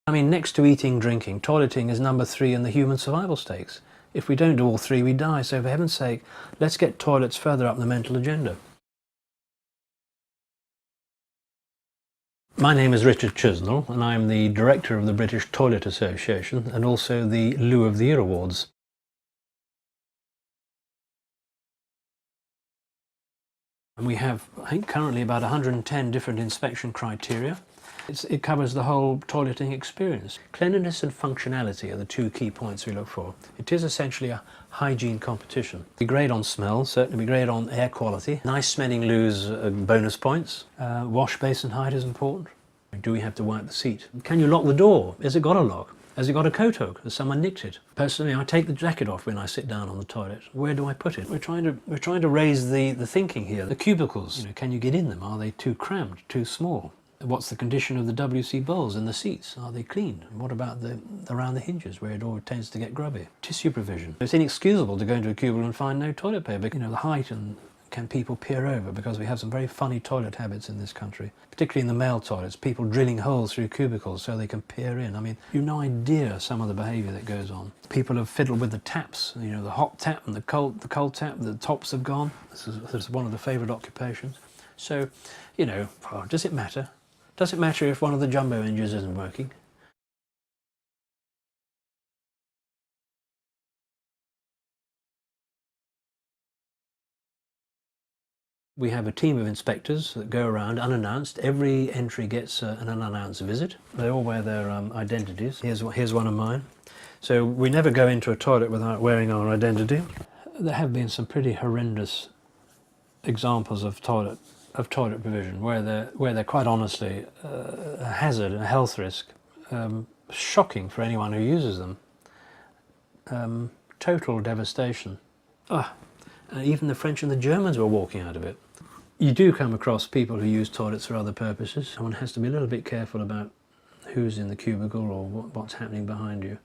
I mean, next to eating, drinking, toileting is number 3 in the human survival stakes. If we don't do all 3, we die. So for heaven's sake, let's get toilets further up the mental agenda. My name is Richard Chisnell, and I'm the director of the British Toilet Association and also the Loo of the Year Awards. And we have, I think, currently about 110 different inspection criteria. It covers the whole toileting experience. Cleanliness and functionality are the 2 key points we look for. It is essentially a hygiene competition. We grade on smell, certainly we grade on air quality. Nice smelling loos bonus points. Wash basin height is important. Do we have to wipe the seat? Can you lock the door? Has it got a lock? Has it got a coat hook? Has someone nicked it? Personally, I take the jacket off when I sit down on the toilet. Where do I put it? We're trying to raise the thinking here. The cubicles, can you get in them? Are they too cramped, too small? What's the condition of the WC bowls and the seats? Are they clean? What about around the hinges where it all tends to get grubby? Tissue provision. It's inexcusable to go into a cubicle and find no toilet paper. The height and can people peer over, because we have some very funny toilet habits in this country, particularly in the male toilets, people drilling holes through cubicles so they can peer in. I mean, you've no idea some of the behaviour that goes on. People have fiddled with the taps, the hot tap and the cold tap, the tops have gone. This is one of the favourite occupations. So, does it matter? Does it matter if one of the jumbo engines isn't working? We have a team of inspectors that go around unannounced. Every entry gets an unannounced visit. They all wear their identities. Here's one of mine. So we never go into a toilet without wearing our identity. There have been some pretty horrendous examples of toilet provision where they're quite honestly a hazard, a health risk, shocking for anyone who uses them. Total devastation. Even the French and the Germans were walking out of it. You do come across people who use toilets for other purposes. One has to be a little bit careful about who's in the cubicle or what's happening behind you,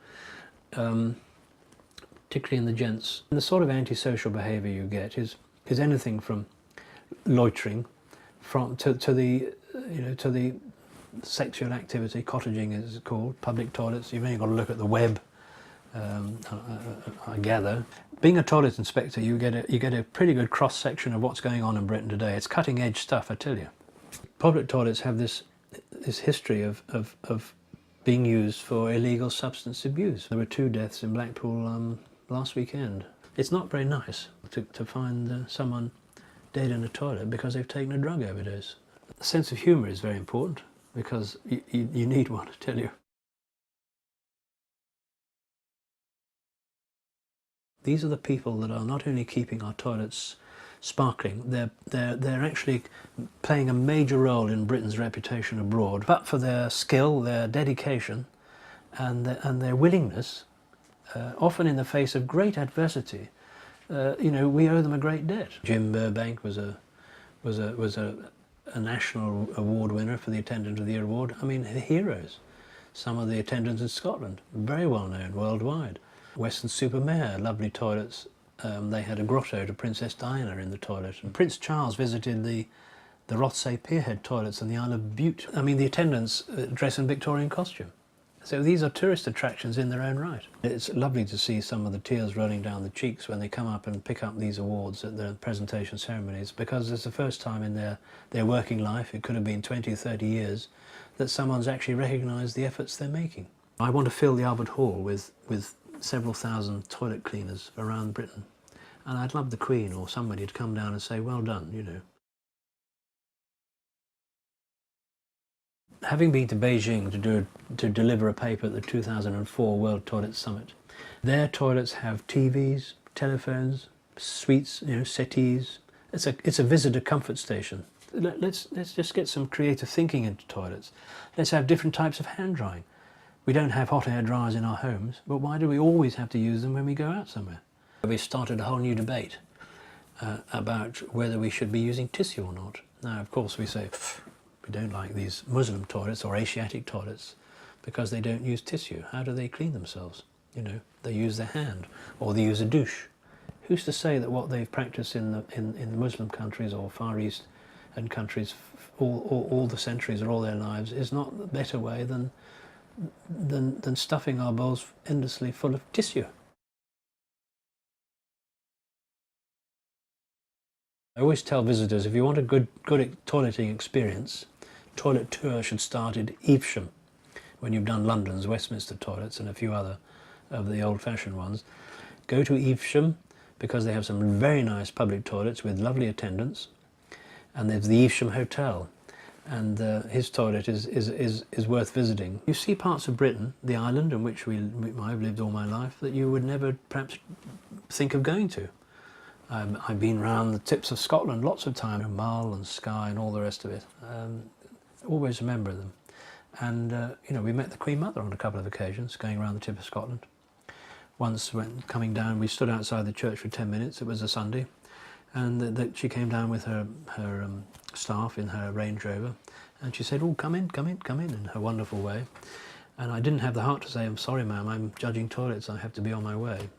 particularly in the gents. And the sort of antisocial behaviour you get is anything from loitering, to the sexual activity. Cottaging is called. Public toilets. You've only got to look at the web. I gather. Being a toilet inspector, you get a pretty good cross section of what's going on in Britain today. It's cutting edge stuff, I tell you. Public toilets have this history of being used for illegal substance abuse. There were 2 deaths in Blackpool last weekend. It's not very nice to find someone dead in a toilet because they've taken a drug overdose. A sense of humour is very important, because you need one, I tell you. These are the people that are not only keeping our toilets sparkling, they're actually playing a major role in Britain's reputation abroad. But for their skill, their dedication, and their willingness, often in the face of great adversity, we owe them a great debt. Jim Burbank was a national award winner for the Attendant of the Year award. I mean, heroes. Some of the attendants in Scotland, very well known worldwide. Weston-super-Mare, lovely toilets. They had a grotto to Princess Diana in the toilet. And Prince Charles visited the Rothsay Pierhead toilets in the Isle of Bute. I mean, the attendants dress in Victorian costume. So these are tourist attractions in their own right. It's lovely to see some of the tears rolling down the cheeks when they come up and pick up these awards at the presentation ceremonies, because it's the first time in their working life, it could have been 20 or 30 years, that someone's actually recognised the efforts they're making. I want to fill the Albert Hall with several thousand toilet cleaners around Britain, and I'd love the Queen or somebody to come down and say, well done, Having been to Beijing to deliver a paper at the 2004 World Toilet Summit, their toilets have TVs, telephones, suites, settees. It's a visitor comfort station. Let's just get some creative thinking into toilets. Let's have different types of hand drying. We don't have hot air dryers in our homes, but why do we always have to use them when we go out somewhere? We started a whole new debate about whether we should be using tissue or not. Now, of course, we say we don't like these Muslim toilets or Asiatic toilets because they don't use tissue. How do they clean themselves? They use their hand, or they use a douche. Who's to say that what they've practiced in the Muslim countries or Far East and countries all the centuries or all their lives is not the better way than than stuffing our bowls endlessly full of tissue. I always tell visitors, if you want a good toileting experience, toilet tour should start at Evesham. When you've done London's Westminster toilets and a few other of the old-fashioned ones, go to Evesham, because they have some very nice public toilets with lovely attendants, and there's the Evesham Hotel, and his toilet is worth visiting. You see parts of Britain, the island in which I've lived all my life, that you would never perhaps think of going to. I've been round the tips of Scotland lots of times, Mull and Skye and all the rest of it. Always remember them. And you know, we met the Queen Mother on a couple of occasions, going around the tip of Scotland. Once, when coming down, we stood outside the church for 10 minutes. It was a Sunday, and she came down with her staff in her Range Rover, and she said, "Oh, come in," in her wonderful way. And I didn't have the heart to say, "I'm sorry, ma'am, I'm judging toilets. I have to be on my way."